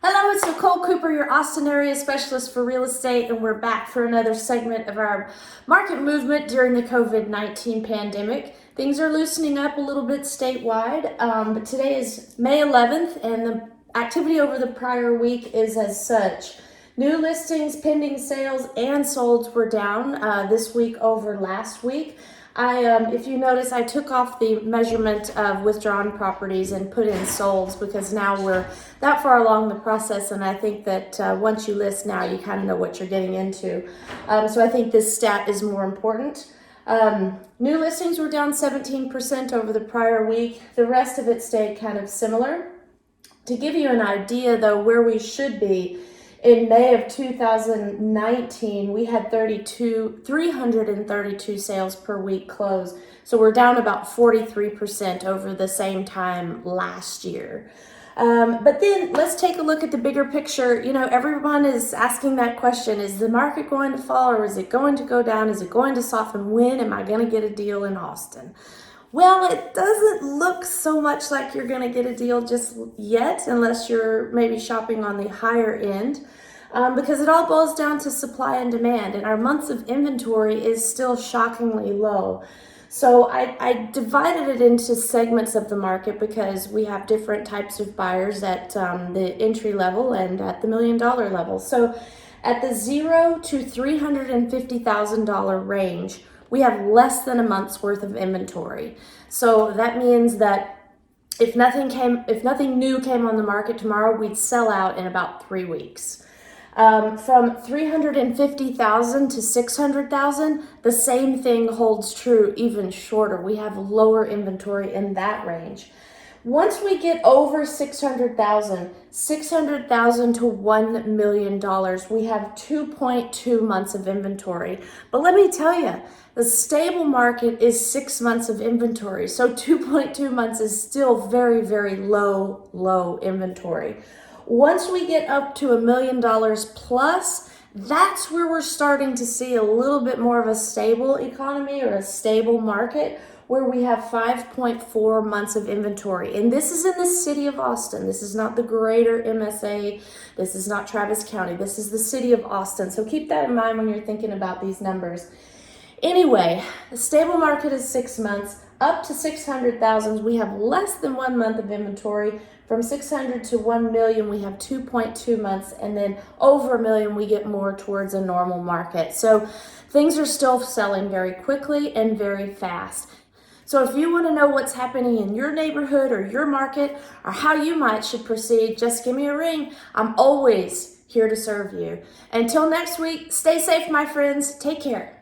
Hello, it's Nicole Cooper, your Austin area specialist for real estate, and we're back for another segment of our market movement during the COVID-19 pandemic. Things are loosening up a little bit statewide, but today is May 11th, and the activity over the prior week is as such. New listings, pending sales, and solds were down this week over last week. If you notice, I took off the measurement of withdrawn properties and put in solds because now we're that far along the process, and I think that once you list now, you kind of know what you're getting into. So I think this stat is more important. New listings were down 17% over the prior week. The rest of it stayed kind of similar. To give you an idea, though, where we should be, in May of 2019, we had 332 sales per week close. So we're down about 43% over the same time last year. But then let's take a look at the bigger picture. You know, everyone is asking that question, is the market going to fall or is it going to go down? Is it going to soften? When am I going to get a deal in Austin? Well, it doesn't look so much like you're going to get a deal just yet, unless you're maybe shopping on the higher end, because it all boils down to supply and demand, and our months of inventory is still shockingly low. So I divided it into segments of the market because we have different types of buyers at the entry level and at the $1 million level. So at the $0 to $350,000 range, we have less than a month's worth of inventory. So that means that if nothing new came on the market tomorrow, we'd sell out in about 3 weeks. From 350,000 to 600,000, the same thing holds true, even shorter. We have lower inventory in that range. Once we get over 600,000 to $1 million, we have 2.2 months of inventory. But let me tell you, the stable market is 6 months of inventory. So 2.2 months is still very, very low inventory. Once we get up to $1 million plus, that's where we're starting to see a little bit more of a stable economy or a stable market, where we have 5.4 months of inventory. And this is in the city of Austin. This is not the greater MSA. This is not Travis County. This is the city of Austin. So keep that in mind when you're thinking about these numbers. Anyway, the stable market is 6 months. Up to 600,000, we have less than 1 month of inventory. From 600 to 1 million, we have 2.2 months. And then over $1 million, we get more towards a normal market. So things are still selling very quickly and very fast. So if you want to know what's happening in your neighborhood or your market or how you should proceed, just give me a ring. I'm always here to serve you. Until next week, stay safe, my friends. Take care.